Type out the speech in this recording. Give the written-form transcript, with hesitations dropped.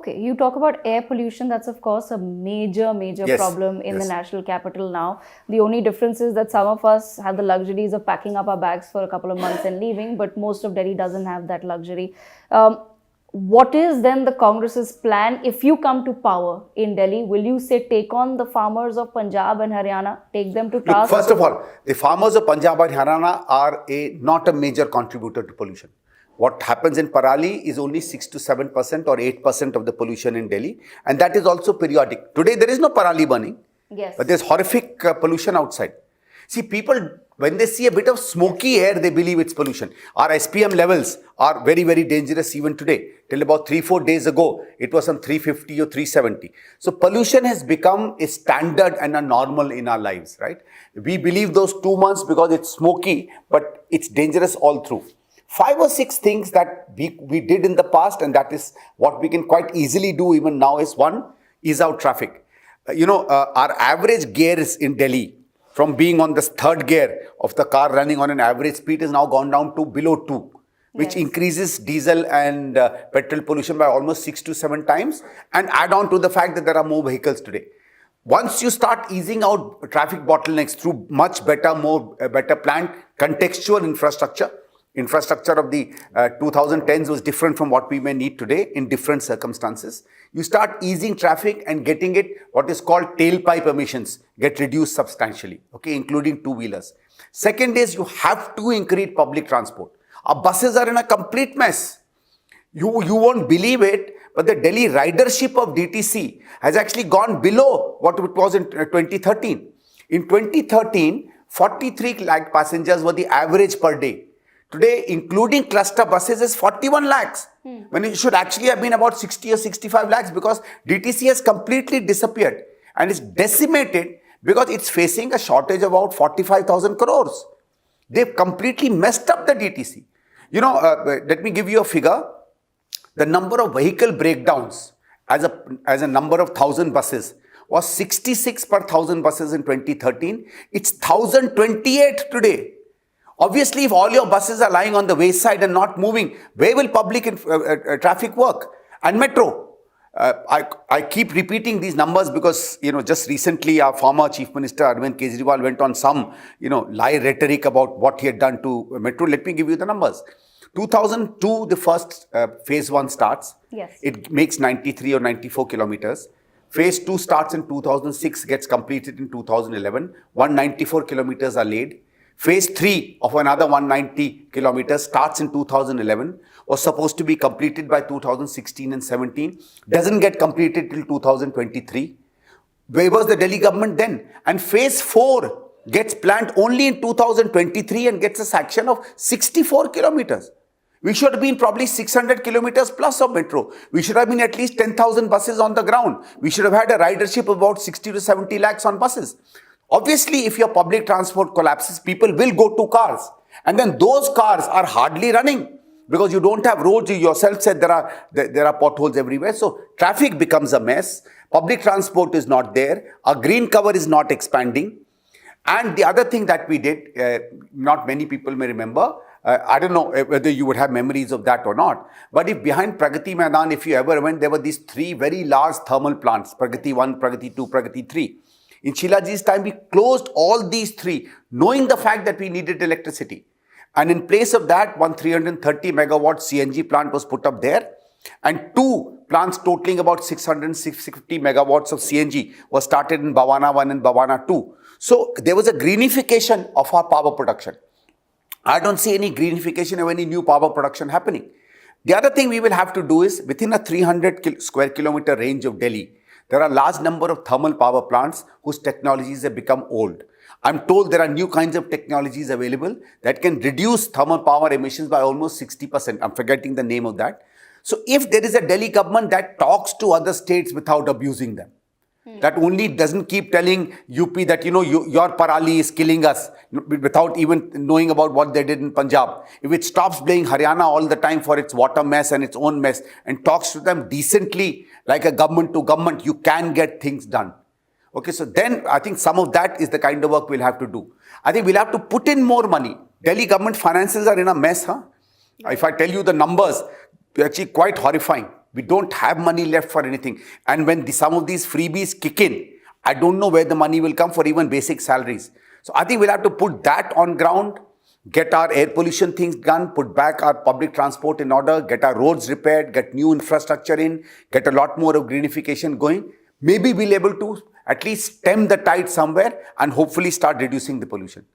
Okay, you talk about air pollution. That's of course a major Yes, problem in the yes. national capital now. The only difference is that some of us have the luxuries of packing up our bags for a couple of months and leaving, but most of Delhi doesn't have that luxury. What is then the Congress's plan if you come to power in Delhi? Will you say take on the farmers of Punjab and Haryana, take them to Look, task? first of all, the farmers of Punjab and Haryana are not a major contributor to pollution. What happens in Parali is only 6 to 7% or 8% of the pollution in Delhi, and that is also periodic. Today there is no Parali burning, Yes. but there's horrific pollution outside. See, people, when they see a bit of smoky air, they believe it's pollution. Our SPM levels are very, very dangerous even today. Till about 3-4 days ago, it was some 350 or 370. So pollution has become a standard and a normal in our lives, right? We believe those 2 months because it's smoky, but it's dangerous all through. 5 or 6 things that we did in the past, and that is what we can quite easily do even now, is one, ease out traffic. Our average gears in Delhi, from being on the third gear of the car running on an average speed, is now gone down to below 2, which Yes. increases diesel and petrol pollution by almost 6 to 7 times, and add on to the fact that there are more vehicles today. Once you start easing out traffic bottlenecks through much better, better planned contextual infrastructure of the 2010s was different from what we may need today in different circumstances. You start easing traffic and getting it, what is called tailpipe emissions, get reduced substantially, okay, including two-wheelers. Second is you have to increase public transport. Our buses are in a complete mess. You won't believe it, but the Delhi ridership of DTC has actually gone below what it was in 2013. In 2013, 43 lakh passengers were the average per day. Today, including cluster buses, is 41 lakhs, when it should actually have been about 60 or 65 lakhs, because DTC has completely disappeared and is decimated because it's facing a shortage of about 45,000 crores. They've completely messed up the DTC. Let me give you a figure. The number of vehicle breakdowns as a number of 1,000 buses was 66 per 1,000 buses in 2013. It's 1,028 today. Obviously, if all your buses are lying on the wayside and not moving, where will public traffic work? And metro. I keep repeating these numbers because, just recently our former Chief Minister Arvind Kejriwal went on some, lie rhetoric about what he had done to metro. Let me give you the numbers. 2002, the first phase 1 starts. Yes. It makes 93 or 94 kilometers. Phase 2 starts in 2006, gets completed in 2011. 194 kilometers are laid. Phase 3 of another 190 kilometers starts in 2011, was supposed to be completed by 2016 and 17, doesn't get completed till 2023. Where was the Delhi government then? And phase 4 gets planned only in 2023 and gets a section of 64 kilometers. We should have been probably 600 kilometers plus of metro. We should have been at least 10,000 buses on the ground. We should have had a ridership of about 60 to 70 lakhs on buses. Obviously, if your public transport collapses, people will go to cars. And then those cars are hardly running because you don't have roads. You yourself said there are potholes everywhere. So traffic becomes a mess. Public transport is not there. Our green cover is not expanding. And the other thing that we did, not many people may remember, I don't know whether you would have memories of that or not, but if behind Pragati Maidan, if you ever went, there were these 3 very large thermal plants, Pragati 1, Pragati 2, Pragati 3. In Shilaji's time, we closed all these 3, knowing the fact that we needed electricity. And in place of that, one 330 megawatt CNG plant was put up there, and 2 plants totaling about 650 megawatts of CNG was started in Bhavana 1 and Bhavana 2. So there was a greenification of our power production. I don't see any greenification of any new power production happening. The other thing we will have to do is, within a 300 square kilometer range of Delhi, there are a large number of thermal power plants whose technologies have become old. I'm told there are new kinds of technologies available that can reduce thermal power emissions by almost 60%. I'm forgetting the name of that. So if there is a Delhi government that talks to other states without abusing them, that only doesn't keep telling UP that, your Parali is killing us without even knowing about what they did in Punjab. If it stops blaming Haryana all the time for its water mess and its own mess and talks to them decently like a government to government, you can get things done. Okay, so then I think some of that is the kind of work we'll have to do. I think we'll have to put in more money. Delhi government finances are in a mess, huh? If I tell you the numbers, they're actually quite horrifying. We don't have money left for anything. And when some of these freebies kick in, I don't know where the money will come for even basic salaries. So I think we'll have to put that on ground, get our air pollution things done, put back our public transport in order, get our roads repaired, get new infrastructure in, get a lot more of greenification going. Maybe we'll be able to at least stem the tide somewhere and hopefully start reducing the pollution.